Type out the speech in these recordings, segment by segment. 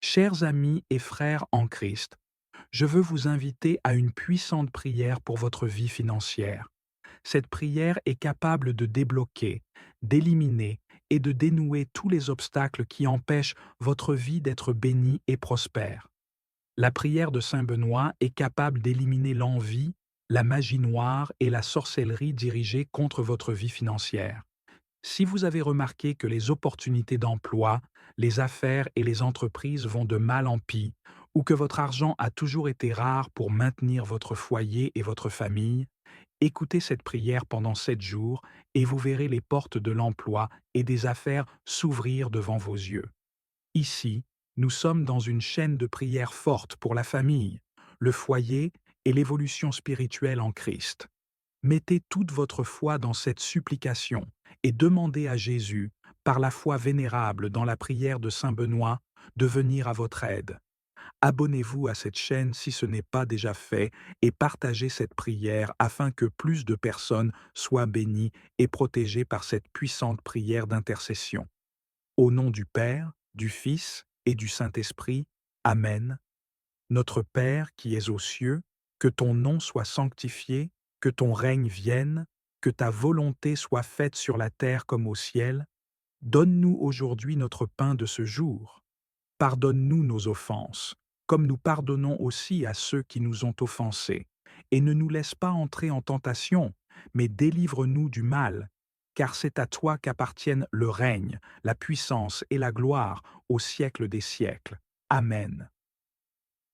Chers amis et frères en Christ, je veux vous inviter à une puissante prière pour votre vie financière. Cette prière est capable de débloquer, d'éliminer et de dénouer tous les obstacles qui empêchent votre vie d'être bénie et prospère. La prière de Saint Benoît est capable d'éliminer l'envie, la magie noire et la sorcellerie dirigée contre votre vie financière. Si vous avez remarqué que les opportunités d'emploi, les affaires et les entreprises vont de mal en pis, ou que votre argent a toujours été rare pour maintenir votre foyer et votre famille, écoutez cette prière pendant 7 jours et vous verrez les portes de l'emploi et des affaires s'ouvrir devant vos yeux. Ici, nous sommes dans une chaîne de prière forte pour la famille, le foyer et l'évolution spirituelle en Christ. Mettez toute votre foi dans cette supplication et demandez à Jésus, par la foi vénérable dans la prière de Saint Benoît, de venir à votre aide. Abonnez-vous à cette chaîne si ce n'est pas déjà fait et partagez cette prière afin que plus de personnes soient bénies et protégées par cette puissante prière d'intercession. Au nom du Père, du Fils et du Saint-Esprit. Amen. Notre Père qui es aux cieux, que ton nom soit sanctifié, que ton règne vienne, que ta volonté soit faite sur la terre comme au ciel. Donne-nous aujourd'hui notre pain de ce jour. Pardonne-nous nos offenses, comme nous pardonnons aussi à ceux qui nous ont offensés. Et ne nous laisse pas entrer en tentation, mais délivre-nous du mal, car c'est à toi qu'appartiennent le règne, la puissance et la gloire au siècle des siècles. Amen.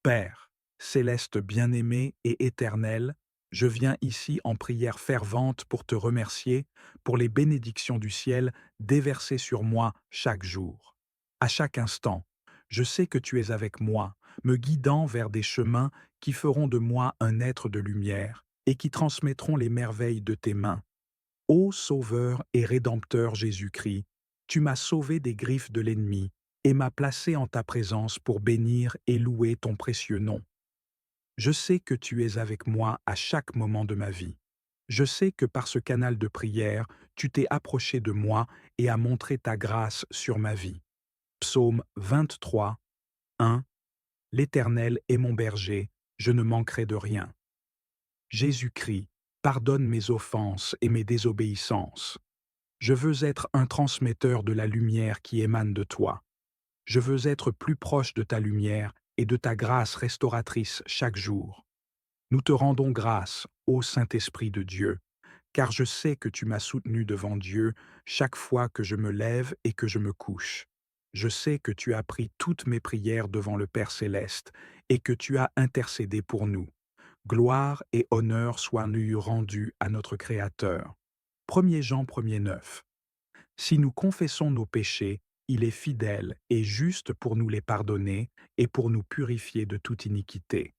Père, céleste bien-aimé et éternel, je viens ici en prière fervente pour te remercier pour les bénédictions du ciel déversées sur moi chaque jour. À chaque instant, je sais que tu es avec moi, me guidant vers des chemins qui feront de moi un être de lumière et qui transmettront les merveilles de tes mains. Ô Sauveur et Rédempteur Jésus-Christ, tu m'as sauvé des griffes de l'ennemi et m'as placé en ta présence pour bénir et louer ton précieux nom. Je sais que tu es avec moi à chaque moment de ma vie. Je sais que par ce canal de prière, tu t'es approché de moi et as montré ta grâce sur ma vie. Psaume 23, 1. L'Éternel est mon berger, je ne manquerai de rien. Jésus-Christ, pardonne mes offenses et mes désobéissances. Je veux être un transmetteur de la lumière qui émane de toi. Je veux être plus proche de ta lumière et de ta grâce restauratrice chaque jour. Nous te rendons grâce, ô Saint-Esprit de Dieu, car je sais que tu m'as soutenu devant Dieu chaque fois que je me lève et que je me couche. Je sais que tu as pris toutes mes prières devant le Père céleste et que tu as intercédé pour nous. Gloire et honneur soient nous rendus à notre Créateur. 1er Jean 1er 9. Si nous confessons nos péchés, il est fidèle et juste pour nous les pardonner et pour nous purifier de toute iniquité.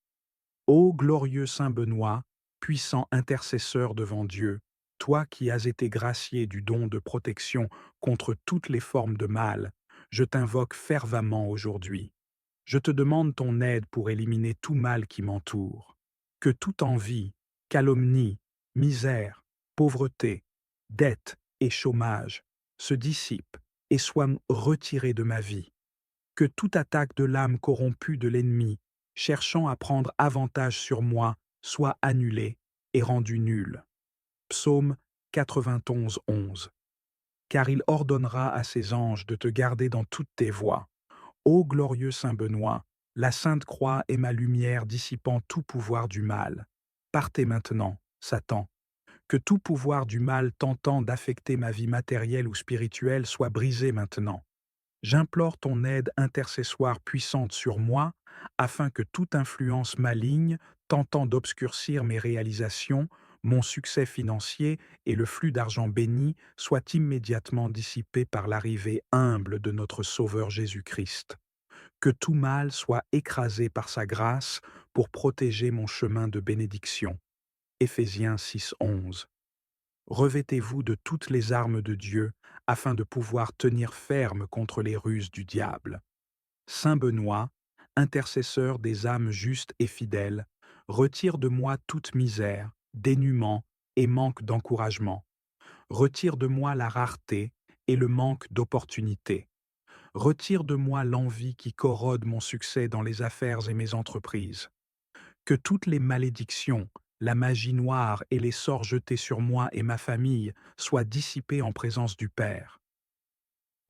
Ô glorieux Saint Benoît, puissant intercesseur devant Dieu, toi qui as été gracié du don de protection contre toutes les formes de mal, je t'invoque fervemment aujourd'hui. Je te demande ton aide pour éliminer tout mal qui m'entoure. Que toute envie, calomnie, misère, pauvreté, dette et chômage se dissipent et soient retirés de ma vie. Que toute attaque de l'âme corrompue de l'ennemi, cherchant à prendre avantage sur moi, soit annulée et rendue nulle. Psaume 91, 11. Car il ordonnera à ses anges de te garder dans toutes tes voies. Ô glorieux Saint Benoît, la Sainte Croix est ma lumière dissipant tout pouvoir du mal. Partez maintenant, Satan. Que tout pouvoir du mal tentant d'affecter ma vie matérielle ou spirituelle soit brisé maintenant. J'implore ton aide intercessoire puissante sur moi, afin que toute influence maligne tentant d'obscurcir mes réalisations, mon succès financier et le flux d'argent béni soient immédiatement dissipés par l'arrivée humble de notre Sauveur Jésus-Christ. Que tout mal soit écrasé par sa grâce pour protéger mon chemin de bénédiction. Éphésiens 6, 11. Revêtez-vous de toutes les armes de Dieu afin de pouvoir tenir ferme contre les ruses du diable. Saint Benoît, intercesseur des âmes justes et fidèles, retire de moi toute misère, dénuement et manque d'encouragement. Retire de moi la rareté et le manque d'opportunités. Retire de moi l'envie qui corrode mon succès dans les affaires et mes entreprises. Que toutes les malédictions, la magie noire et les sorts jetés sur moi et ma famille soient dissipés en présence du Père.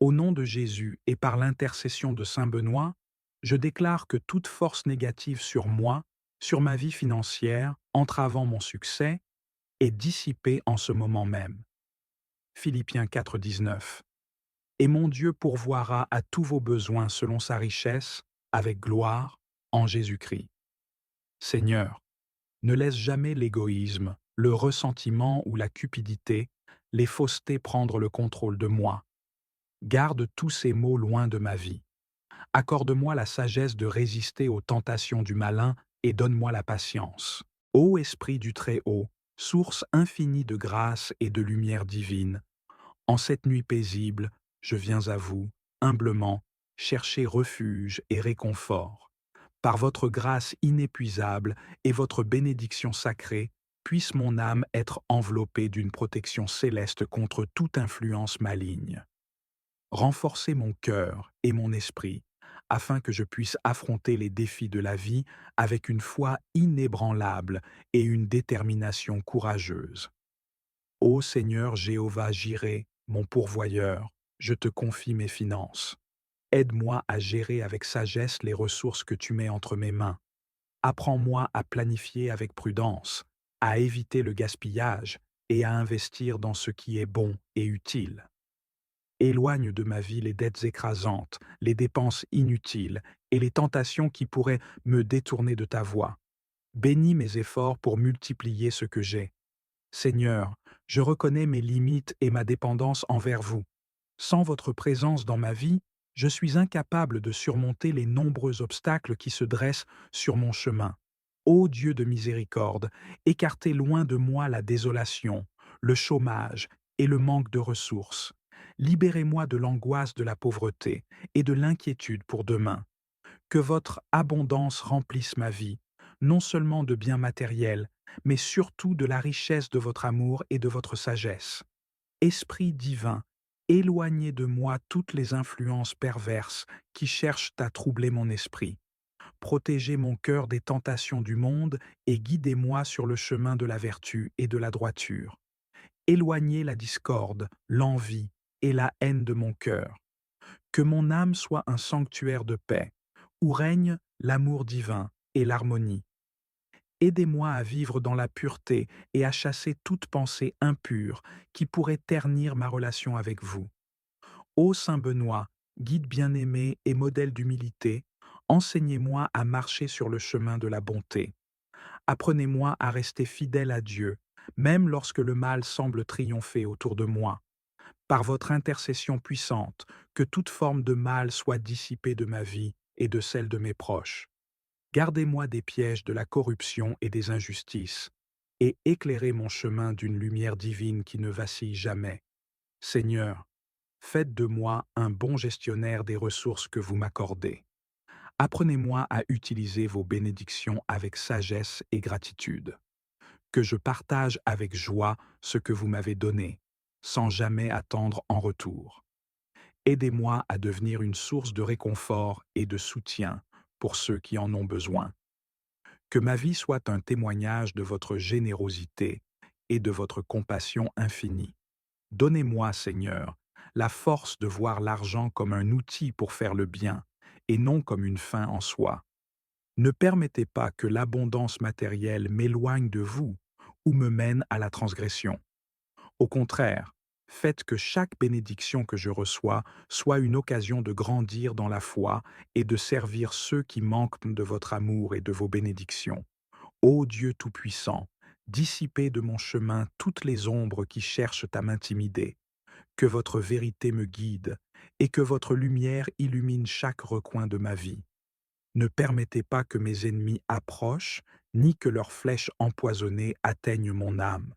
Au nom de Jésus et par l'intercession de Saint Benoît, je déclare que toute force négative sur moi, sur ma vie financière, entravant mon succès, est dissipée en ce moment même. Philippiens 4,19. Et mon Dieu pourvoira à tous vos besoins selon sa richesse, avec gloire, en Jésus-Christ. Seigneur, ne laisse jamais l'égoïsme, le ressentiment ou la cupidité, les faussetés prendre le contrôle de moi. Garde tous ces maux loin de ma vie. Accorde-moi la sagesse de résister aux tentations du malin et donne-moi la patience. Ô Esprit du Très-Haut, source infinie de grâce et de lumière divine, en cette nuit paisible, je viens à vous, humblement, chercher refuge et réconfort. Par votre grâce inépuisable et votre bénédiction sacrée, puisse mon âme être enveloppée d'une protection céleste contre toute influence maligne. Renforcez mon cœur et mon esprit, afin que je puisse affronter les défis de la vie avec une foi inébranlable et une détermination courageuse. Ô Seigneur Jéhovah Jireh, mon pourvoyeur, je te confie mes finances. Aide-moi à gérer avec sagesse les ressources que tu mets entre mes mains. Apprends-moi à planifier avec prudence, à éviter le gaspillage et à investir dans ce qui est bon et utile. Éloigne de ma vie les dettes écrasantes, les dépenses inutiles et les tentations qui pourraient me détourner de ta voie. Bénis mes efforts pour multiplier ce que j'ai. Seigneur, je reconnais mes limites et ma dépendance envers vous. Sans votre présence dans ma vie, je suis incapable de surmonter les nombreux obstacles qui se dressent sur mon chemin. Ô Dieu de miséricorde, écartez loin de moi la désolation, le chômage et le manque de ressources. Libérez-moi de l'angoisse de la pauvreté et de l'inquiétude pour demain. Que votre abondance remplisse ma vie, non seulement de biens matériels, mais surtout de la richesse de votre amour et de votre sagesse. Esprit divin, éloignez de moi toutes les influences perverses qui cherchent à troubler mon esprit. Protégez mon cœur des tentations du monde et guidez-moi sur le chemin de la vertu et de la droiture. Éloignez la discorde, l'envie et la haine de mon cœur. Que mon âme soit un sanctuaire de paix, où règne l'amour divin et l'harmonie. Aidez-moi à vivre dans la pureté et à chasser toute pensée impure qui pourrait ternir ma relation avec vous. Ô Saint Benoît, guide bien-aimé et modèle d'humilité, enseignez-moi à marcher sur le chemin de la bonté. Apprenez-moi à rester fidèle à Dieu, même lorsque le mal semble triompher autour de moi. Par votre intercession puissante, que toute forme de mal soit dissipée de ma vie et de celle de mes proches. Gardez-moi des pièges de la corruption et des injustices, et éclairez mon chemin d'une lumière divine qui ne vacille jamais. Seigneur, faites de moi un bon gestionnaire des ressources que vous m'accordez. Apprenez-moi à utiliser vos bénédictions avec sagesse et gratitude. Que je partage avec joie ce que vous m'avez donné, sans jamais attendre en retour. Aidez-moi à devenir une source de réconfort et de soutien pour ceux qui en ont besoin. Que ma vie soit un témoignage de votre générosité et de votre compassion infinie. Donnez-moi, Seigneur, la force de voir l'argent comme un outil pour faire le bien et non comme une fin en soi. Ne permettez pas que l'abondance matérielle m'éloigne de vous ou me mène à la transgression. Au contraire, faites que chaque bénédiction que je reçois soit une occasion de grandir dans la foi et de servir ceux qui manquent de votre amour et de vos bénédictions. Ô Dieu Tout-Puissant, dissipez de mon chemin toutes les ombres qui cherchent à m'intimider. Que votre vérité me guide et que votre lumière illumine chaque recoin de ma vie. Ne permettez pas que mes ennemis approchent, ni que leurs flèches empoisonnées atteignent mon âme.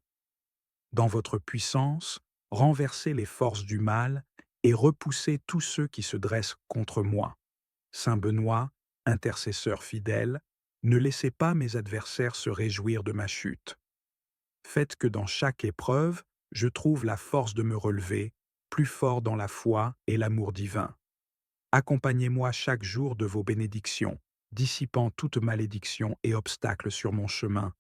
Dans votre puissance, renversez les forces du mal et repoussez tous ceux qui se dressent contre moi. Saint Benoît, intercesseur fidèle, ne laissez pas mes adversaires se réjouir de ma chute. Faites que dans chaque épreuve, je trouve la force de me relever, plus fort dans la foi et l'amour divin. Accompagnez-moi chaque jour de vos bénédictions, dissipant toute malédiction et obstacle sur mon chemin.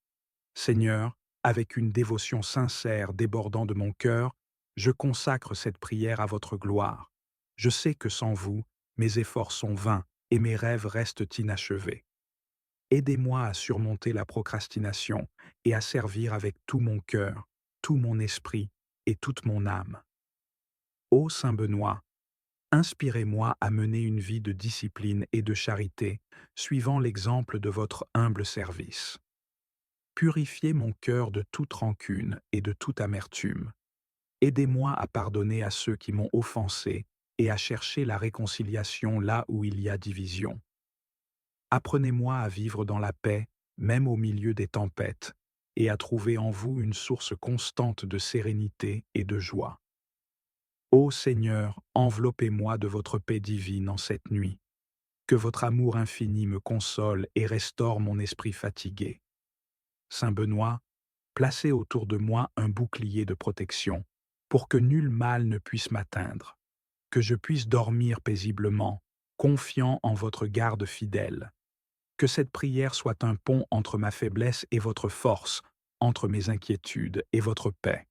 Seigneur, avec une dévotion sincère débordant de mon cœur, je consacre cette prière à votre gloire. Je sais que sans vous, mes efforts sont vains et mes rêves restent inachevés. Aidez-moi à surmonter la procrastination et à servir avec tout mon cœur, tout mon esprit et toute mon âme. Ô Saint Benoît, inspirez-moi à mener une vie de discipline et de charité, suivant l'exemple de votre humble service. Purifiez mon cœur de toute rancune et de toute amertume. Aidez-moi à pardonner à ceux qui m'ont offensé et à chercher la réconciliation là où il y a division. Apprenez-moi à vivre dans la paix, même au milieu des tempêtes, et à trouver en vous une source constante de sérénité et de joie. Ô Seigneur, enveloppez-moi de votre paix divine en cette nuit. Que votre amour infini me console et restaure mon esprit fatigué. Saint Benoît, placez autour de moi un bouclier de protection, pour que nul mal ne puisse m'atteindre, que je puisse dormir paisiblement, confiant en votre garde fidèle. Que cette prière soit un pont entre ma faiblesse et votre force, entre mes inquiétudes et votre paix.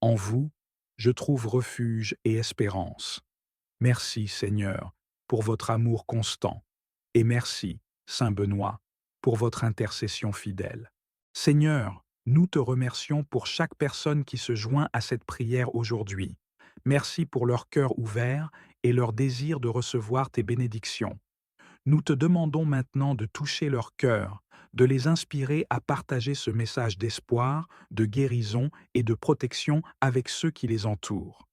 En vous, je trouve refuge et espérance. Merci, Seigneur, pour votre amour constant, et merci, Saint Benoît, pour votre intercession fidèle. Seigneur, nous te remercions pour chaque personne qui se joint à cette prière aujourd'hui. Merci pour leur cœur ouvert et leur désir de recevoir tes bénédictions. Nous te demandons maintenant de toucher leur cœur, de les inspirer à partager ce message d'espoir, de guérison et de protection avec ceux qui les entourent.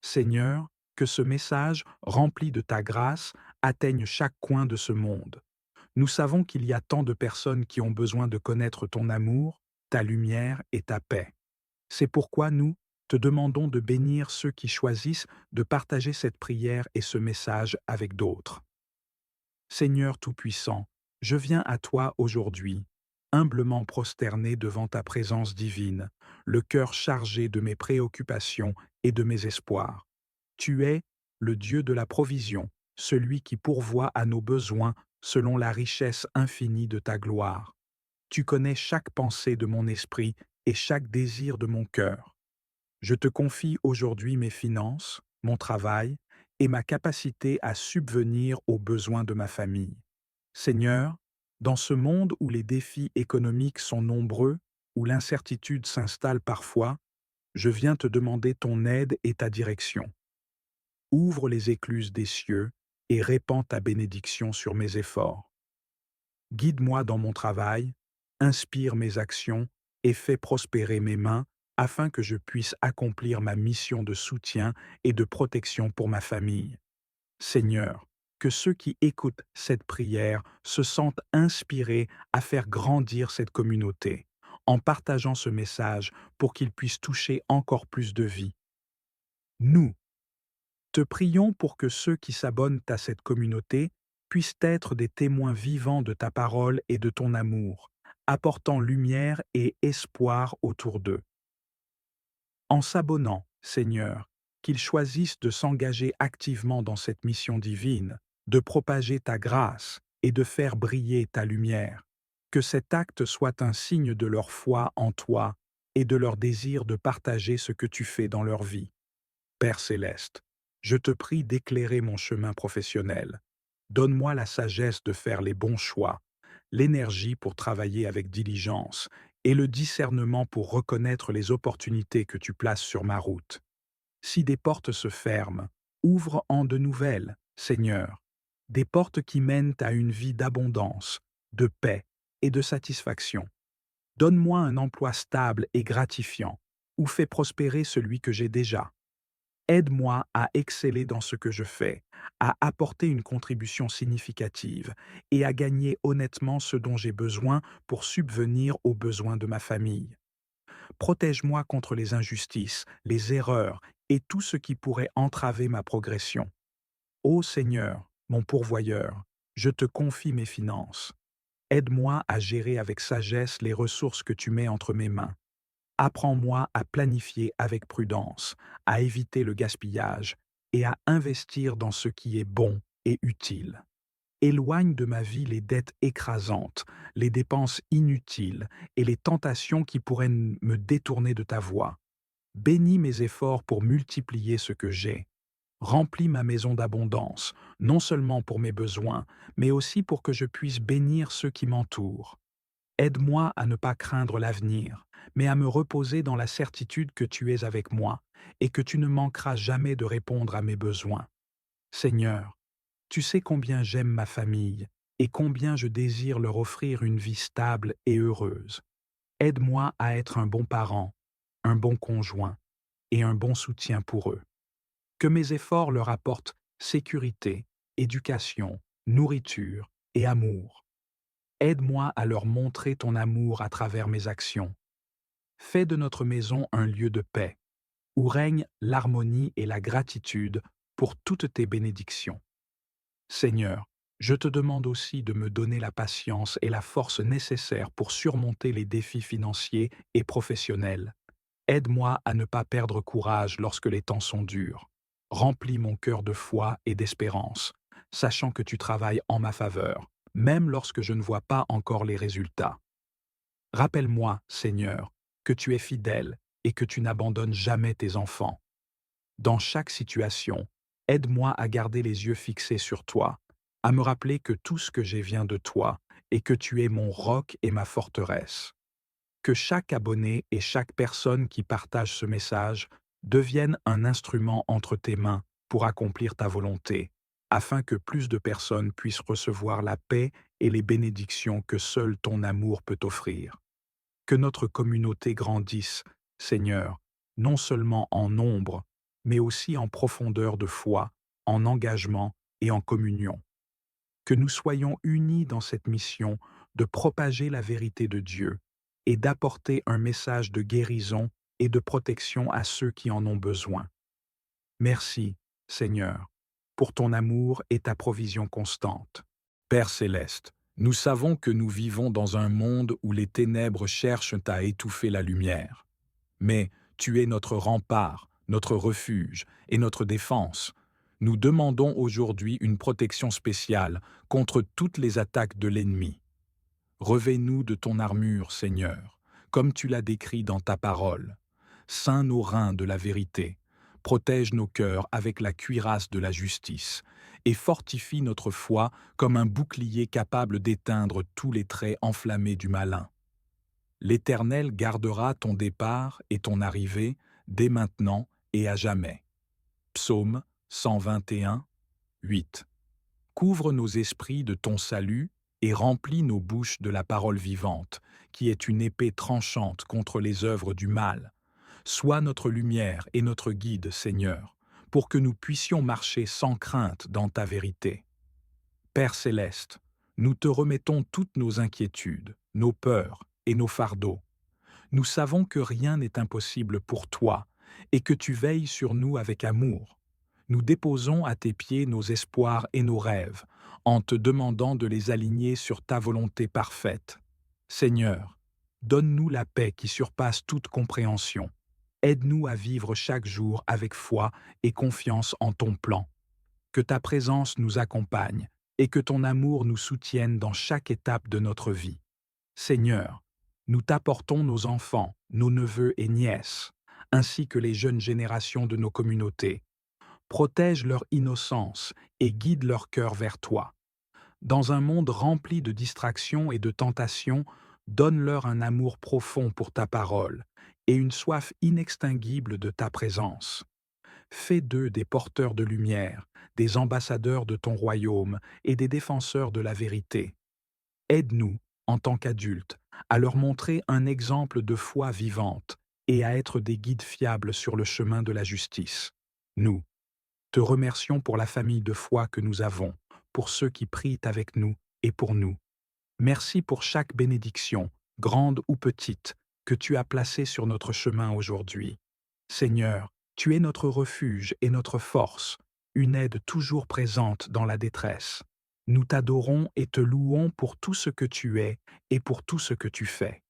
Seigneur, que ce message, rempli de ta grâce, atteigne chaque coin de ce monde. Nous savons qu'il y a tant de personnes qui ont besoin de connaître ton amour, ta lumière et ta paix. C'est pourquoi nous te demandons de bénir ceux qui choisissent de partager cette prière et ce message avec d'autres. Seigneur Tout-Puissant, je viens à toi aujourd'hui, humblement prosterné devant ta présence divine, le cœur chargé de mes préoccupations et de mes espoirs. Tu es le Dieu de la provision, celui qui pourvoit à nos besoins selon la richesse infinie de ta gloire. Tu connais chaque pensée de mon esprit et chaque désir de mon cœur. Je te confie aujourd'hui mes finances, mon travail et ma capacité à subvenir aux besoins de ma famille. Seigneur, dans ce monde où les défis économiques sont nombreux, où l'incertitude s'installe parfois, je viens te demander ton aide et ta direction. Ouvre les écluses des cieux et répands ta bénédiction sur mes efforts. Guide-moi dans mon travail, inspire mes actions et fais prospérer mes mains afin que je puisse accomplir ma mission de soutien et de protection pour ma famille. Seigneur, que ceux qui écoutent cette prière se sentent inspirés à faire grandir cette communauté, en partageant ce message pour qu'ils puissent toucher encore plus de vies. Nous, te prions pour que ceux qui s'abonnent à cette communauté puissent être des témoins vivants de ta parole et de ton amour, apportant lumière et espoir autour d'eux. En s'abonnant, Seigneur, qu'ils choisissent de s'engager activement dans cette mission divine, de propager ta grâce et de faire briller ta lumière. Que cet acte soit un signe de leur foi en toi et de leur désir de partager ce que tu fais dans leur vie. Père céleste, je te prie d'éclairer mon chemin professionnel. Donne-moi la sagesse de faire les bons choix, l'énergie pour travailler avec diligence et le discernement pour reconnaître les opportunités que tu places sur ma route. Si des portes se ferment, ouvre-en de nouvelles, Seigneur, des portes qui mènent à une vie d'abondance, de paix et de satisfaction. Donne-moi un emploi stable et gratifiant, ou fais prospérer celui que j'ai déjà. Aide-moi à exceller dans ce que je fais, à apporter une contribution significative et à gagner honnêtement ce dont j'ai besoin pour subvenir aux besoins de ma famille. Protège-moi contre les injustices, les erreurs et tout ce qui pourrait entraver ma progression. Ô Seigneur, mon pourvoyeur, je te confie mes finances. Aide-moi à gérer avec sagesse les ressources que tu mets entre mes mains. Apprends-moi à planifier avec prudence, à éviter le gaspillage et à investir dans ce qui est bon et utile. Éloigne de ma vie les dettes écrasantes, les dépenses inutiles et les tentations qui pourraient me détourner de ta voie. Bénis mes efforts pour multiplier ce que j'ai. Remplis ma maison d'abondance, non seulement pour mes besoins, mais aussi pour que je puisse bénir ceux qui m'entourent. Aide-moi à ne pas craindre l'avenir, mais à me reposer dans la certitude que tu es avec moi et que tu ne manqueras jamais de répondre à mes besoins. Seigneur, tu sais combien j'aime ma famille et combien je désire leur offrir une vie stable et heureuse. Aide-moi à être un bon parent, un bon conjoint et un bon soutien pour eux. Que mes efforts leur apportent sécurité, éducation, nourriture et amour. Aide-moi à leur montrer ton amour à travers mes actions. Fais de notre maison un lieu de paix, où règne l'harmonie et la gratitude pour toutes tes bénédictions. Seigneur, je te demande aussi de me donner la patience et la force nécessaires pour surmonter les défis financiers et professionnels. Aide-moi à ne pas perdre courage lorsque les temps sont durs. Remplis mon cœur de foi et d'espérance, sachant que tu travailles en ma faveur, même lorsque je ne vois pas encore les résultats. Rappelle-moi, Seigneur, que tu es fidèle et que tu n'abandonnes jamais tes enfants. Dans chaque situation, aide-moi à garder les yeux fixés sur toi, à me rappeler que tout ce que j'ai vient de toi et que tu es mon roc et ma forteresse. Que chaque abonné et chaque personne qui partage ce message devienne un instrument entre tes mains pour accomplir ta volonté, afin que plus de personnes puissent recevoir la paix et les bénédictions que seul ton amour peut offrir. Que notre communauté grandisse, Seigneur, non seulement en nombre, mais aussi en profondeur de foi, en engagement et en communion. Que nous soyons unis dans cette mission de propager la vérité de Dieu et d'apporter un message de guérison et de protection à ceux qui en ont besoin. Merci, Seigneur, pour ton amour et ta provision constante. Père céleste, nous savons que nous vivons dans un monde où les ténèbres cherchent à étouffer la lumière. Mais tu es notre rempart, notre refuge et notre défense. Nous demandons aujourd'hui une protection spéciale contre toutes les attaques de l'ennemi. Revêt-nous de ton armure, Seigneur, comme tu l'as décrit dans ta parole. Ceins nos reins de la vérité, protège nos cœurs avec la cuirasse de la justice, et fortifie notre foi comme un bouclier capable d'éteindre tous les traits enflammés du malin. L'Éternel gardera ton départ et ton arrivée dès maintenant et à jamais. Psaume 121, 8. Couvre nos esprits de ton salut et remplis nos bouches de la parole vivante, qui est une épée tranchante contre les œuvres du mal. Sois notre lumière et notre guide, Seigneur, pour que nous puissions marcher sans crainte dans ta vérité. Père céleste, nous te remettons toutes nos inquiétudes, nos peurs et nos fardeaux. Nous savons que rien n'est impossible pour toi et que tu veilles sur nous avec amour. Nous déposons à tes pieds nos espoirs et nos rêves, en te demandant de les aligner sur ta volonté parfaite. Seigneur, donne-nous la paix qui surpasse toute compréhension. Aide-nous à vivre chaque jour avec foi et confiance en ton plan. Que ta présence nous accompagne et que ton amour nous soutienne dans chaque étape de notre vie. Seigneur, nous t'apportons nos enfants, nos neveux et nièces, ainsi que les jeunes générations de nos communautés. Protège leur innocence et guide leur cœur vers toi. Dans un monde rempli de distractions et de tentations, donne-leur un amour profond pour ta parole et une soif inextinguible de ta présence. Fais d'eux des porteurs de lumière, des ambassadeurs de ton royaume et des défenseurs de la vérité. Aide-nous, en tant qu'adultes, à leur montrer un exemple de foi vivante et à être des guides fiables sur le chemin de la justice. Nous te remercions pour la famille de foi que nous avons, pour ceux qui prient avec nous et pour nous. Merci pour chaque bénédiction, grande ou petite, que tu as placée sur notre chemin aujourd'hui. Seigneur, tu es notre refuge et notre force, une aide toujours présente dans la détresse. Nous t'adorons et te louons pour tout ce que tu es et pour tout ce que tu fais.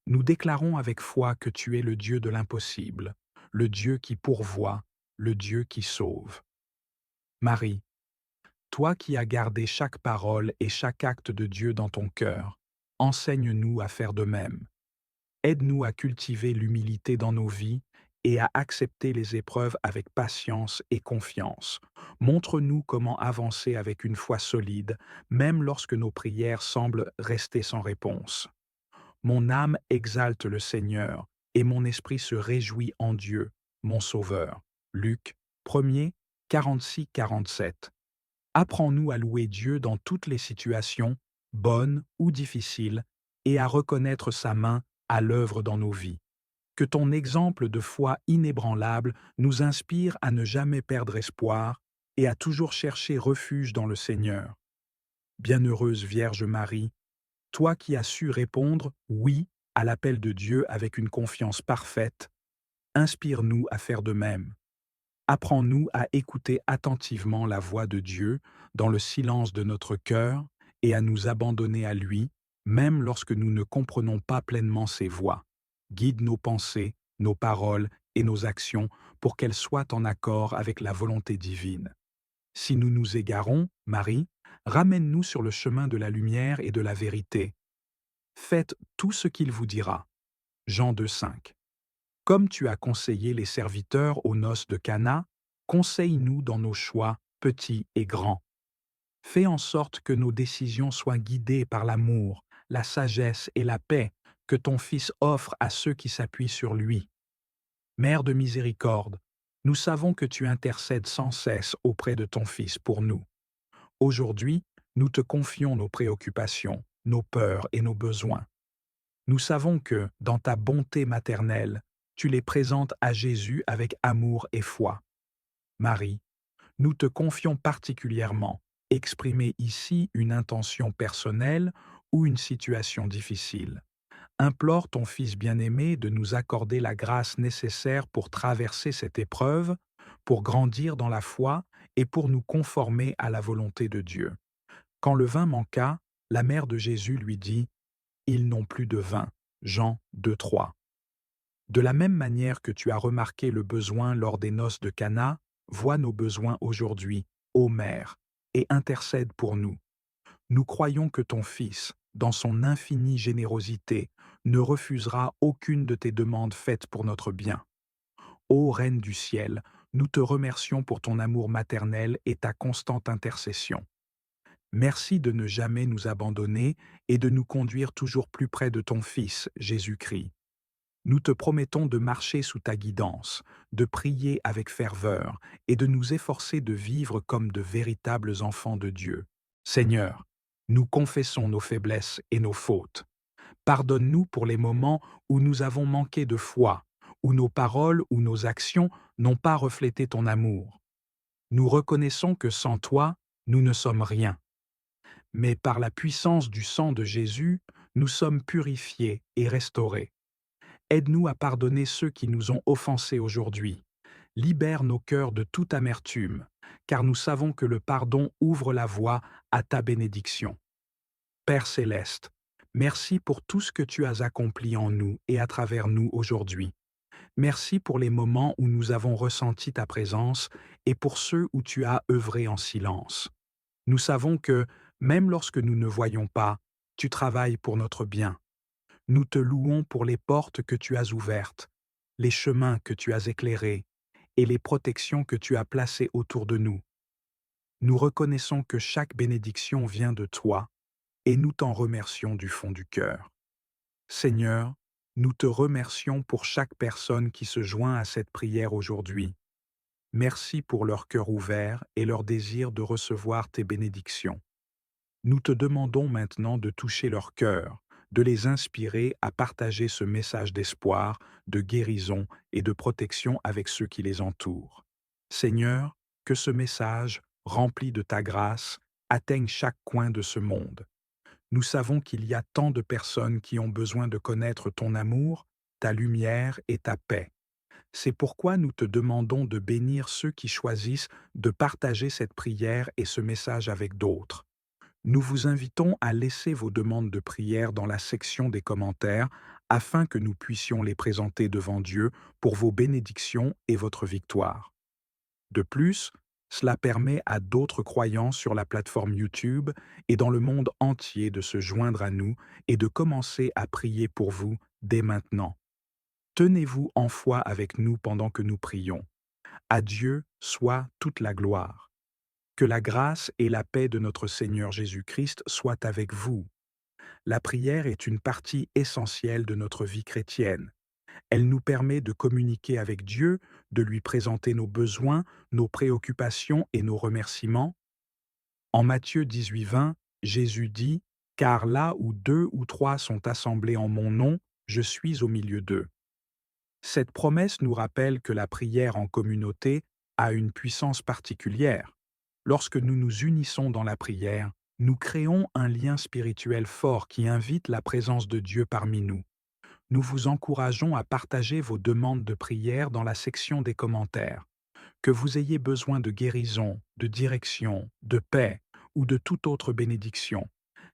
Nous déclarons avec foi que tu es le Dieu de l'impossible, le Dieu qui pourvoit, le Dieu qui sauve. Marie, Toi qui as gardé chaque parole et chaque acte de Dieu dans ton cœur, enseigne-nous à faire de même. Aide-nous à cultiver l'humilité dans nos vies et à accepter les épreuves avec patience et confiance. Montre-nous comment avancer avec une foi solide, même lorsque nos prières semblent rester sans réponse. Mon âme exalte le Seigneur, et mon esprit se réjouit en Dieu, mon Sauveur. Luc 1er, 46-47. Apprends-nous à louer Dieu dans toutes les situations, bonnes ou difficiles, et à reconnaître sa main à l'œuvre dans nos vies. Que ton exemple de foi inébranlable nous inspire à ne jamais perdre espoir et à toujours chercher refuge dans le Seigneur. Bienheureuse Vierge Marie, toi qui as su répondre oui à l'appel de Dieu avec une confiance parfaite, inspire-nous à faire de même. Apprends-nous à écouter attentivement la voix de Dieu dans le silence de notre cœur et à nous abandonner à lui, même lorsque nous ne comprenons pas pleinement ses voix. Guide nos pensées, nos paroles et nos actions pour qu'elles soient en accord avec la volonté divine. Si nous nous égarons, Marie, ramène-nous sur le chemin de la lumière et de la vérité. Faites tout ce qu'il vous dira. Jean 2,5. Comme tu as conseillé les serviteurs aux noces de Cana, conseille-nous dans nos choix, petits et grands. Fais en sorte que nos décisions soient guidées par l'amour, la sagesse et la paix que ton Fils offre à ceux qui s'appuient sur lui. Mère de miséricorde, nous savons que tu intercèdes sans cesse auprès de ton Fils pour nous. Aujourd'hui, nous te confions nos préoccupations, nos peurs et nos besoins. Nous savons que, dans ta bonté maternelle, tu les présentes à Jésus avec amour et foi. Marie, nous te confions particulièrement exprimer ici une intention personnelle ou une situation difficile. Implore ton Fils bien-aimé de nous accorder la grâce nécessaire pour traverser cette épreuve, pour grandir dans la foi et pour nous conformer à la volonté de Dieu. Quand le vin manqua, la mère de Jésus lui dit « Ils n'ont plus de vin ». Jean 2,3. De la même manière que tu as remarqué le besoin lors des noces de Cana, vois nos besoins aujourd'hui, ô Mère, et intercède pour nous. Nous croyons que ton Fils, dans son infinie générosité, ne refusera aucune de tes demandes faites pour notre bien. Ô Reine du ciel, nous te remercions pour ton amour maternel et ta constante intercession. Merci de ne jamais nous abandonner et de nous conduire toujours plus près de ton Fils, Jésus-Christ. Nous te promettons de marcher sous ta guidance, de prier avec ferveur et de nous efforcer de vivre comme de véritables enfants de Dieu. Seigneur, nous confessons nos faiblesses et nos fautes. Pardonne-nous pour les moments où nous avons manqué de foi, où nos paroles ou nos actions n'ont pas reflété ton amour. Nous reconnaissons que sans toi, nous ne sommes rien. Mais par la puissance du sang de Jésus, nous sommes purifiés et restaurés. Aide-nous à pardonner ceux qui nous ont offensés aujourd'hui. Libère nos cœurs de toute amertume, car nous savons que le pardon ouvre la voie à ta bénédiction. Père céleste, merci pour tout ce que tu as accompli en nous et à travers nous aujourd'hui. Merci pour les moments où nous avons ressenti ta présence et pour ceux où tu as œuvré en silence. Nous savons que, même lorsque nous ne voyons pas, tu travailles pour notre bien. Nous te louons pour les portes que tu as ouvertes, les chemins que tu as éclairés et les protections que tu as placées autour de nous. Nous reconnaissons que chaque bénédiction vient de toi et nous t'en remercions du fond du cœur. Seigneur, nous te remercions pour chaque personne qui se joint à cette prière aujourd'hui. Merci pour leur cœur ouvert et leur désir de recevoir tes bénédictions. Nous te demandons maintenant de toucher leur cœur, de les inspirer à partager ce message d'espoir, de guérison et de protection avec ceux qui les entourent. Seigneur, que ce message, rempli de ta grâce, atteigne chaque coin de ce monde. Nous savons qu'il y a tant de personnes qui ont besoin de connaître ton amour, ta lumière et ta paix. C'est pourquoi nous te demandons de bénir ceux qui choisissent de partager cette prière et ce message avec d'autres. Nous vous invitons à laisser vos demandes de prière dans la section des commentaires afin que nous puissions les présenter devant Dieu pour vos bénédictions et votre victoire. De plus, Cela permet à d'autres croyants sur la plateforme YouTube et dans le monde entier de se joindre à nous et de commencer à prier pour vous dès maintenant. Tenez-vous en foi avec nous pendant que nous prions. À Dieu soit toute la gloire. Que la grâce et la paix de notre Seigneur Jésus-Christ soient avec vous. La prière est une partie essentielle de notre vie chrétienne. Elle nous permet de communiquer avec Dieu, de lui présenter nos besoins, nos préoccupations et nos remerciements. En Matthieu 18:20, Jésus dit: Car là où 2 ou 3 sont assemblés en mon nom, je suis au milieu d'eux. Cette promesse nous rappelle que la prière en communauté a une puissance particulière. Lorsque nous nous unissons dans la prière, nous créons un lien spirituel fort qui invite la présence de Dieu parmi nous. Nous vous encourageons à partager vos demandes de prière dans la section des commentaires. Que vous ayez besoin de guérison, de direction, de paix ou de toute autre bénédiction,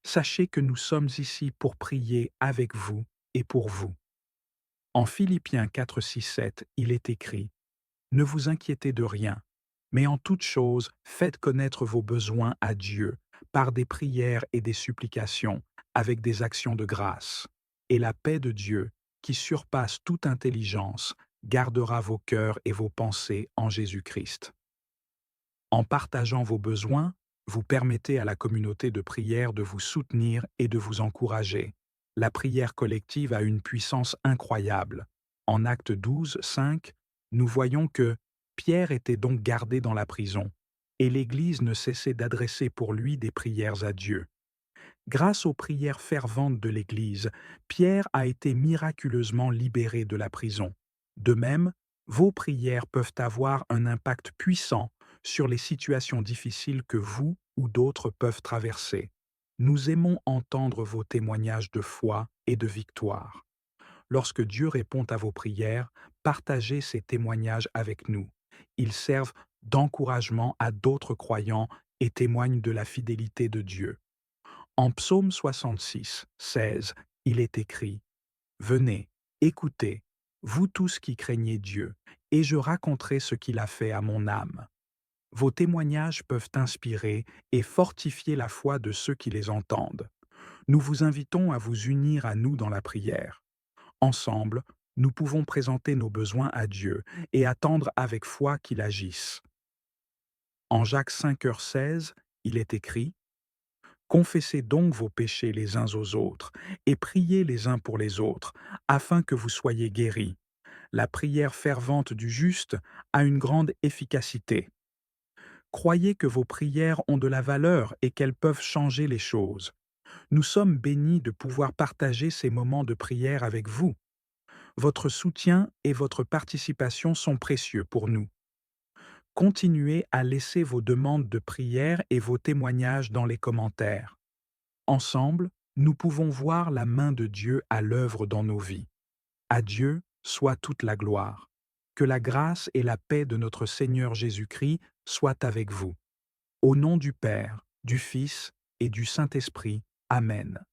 sachez que nous sommes ici pour prier avec vous et pour vous. En Philippiens 4, 6, 7, il est écrit: Ne vous inquiétez de rien, mais en toute chose, faites connaître vos besoins à Dieu par des prières et des supplications, avec des actions de grâce. Et la paix de Dieu, qui surpasse toute intelligence, gardera vos cœurs et vos pensées en Jésus-Christ. En partageant vos besoins, vous permettez à la communauté de prière de vous soutenir et de vous encourager. La prière collective a une puissance incroyable. En Actes 12, 5, nous voyons que Pierre était donc gardé dans la prison, et l'Église ne cessait d'adresser pour lui des prières à Dieu. Grâce aux prières ferventes de l'Église, Pierre a été miraculeusement libéré de la prison. De même, vos prières peuvent avoir un impact puissant sur les situations difficiles que vous ou d'autres peuvent traverser. Nous aimons entendre vos témoignages de foi et de victoire. Lorsque Dieu répond à vos prières, partagez ces témoignages avec nous. Ils servent d'encouragement à d'autres croyants et témoignent de la fidélité de Dieu. En Psaume 66, 16, il est écrit: Venez, écoutez, vous tous qui craignez Dieu, et je raconterai ce qu'il a fait à mon âme. Vos témoignages peuvent inspirer et fortifier la foi de ceux qui les entendent. Nous vous invitons à vous unir à nous dans la prière. Ensemble, nous pouvons présenter nos besoins à Dieu et attendre avec foi qu'il agisse. En Jacques 5h16, il est écrit: Confessez donc vos péchés les uns aux autres et priez les uns pour les autres, afin que vous soyez guéris. La prière fervente du juste a une grande efficacité. Croyez que vos prières ont de la valeur et qu'elles peuvent changer les choses. Nous sommes bénis de pouvoir partager ces moments de prière avec vous. Votre soutien et votre participation sont précieux pour nous. Continuez à laisser vos demandes de prière et vos témoignages dans les commentaires. Ensemble, nous pouvons voir la main de Dieu à l'œuvre dans nos vies. À Dieu soit toute la gloire. Que la grâce et la paix de notre Seigneur Jésus-Christ soient avec vous. Au nom du Père, du Fils et du Saint-Esprit. Amen.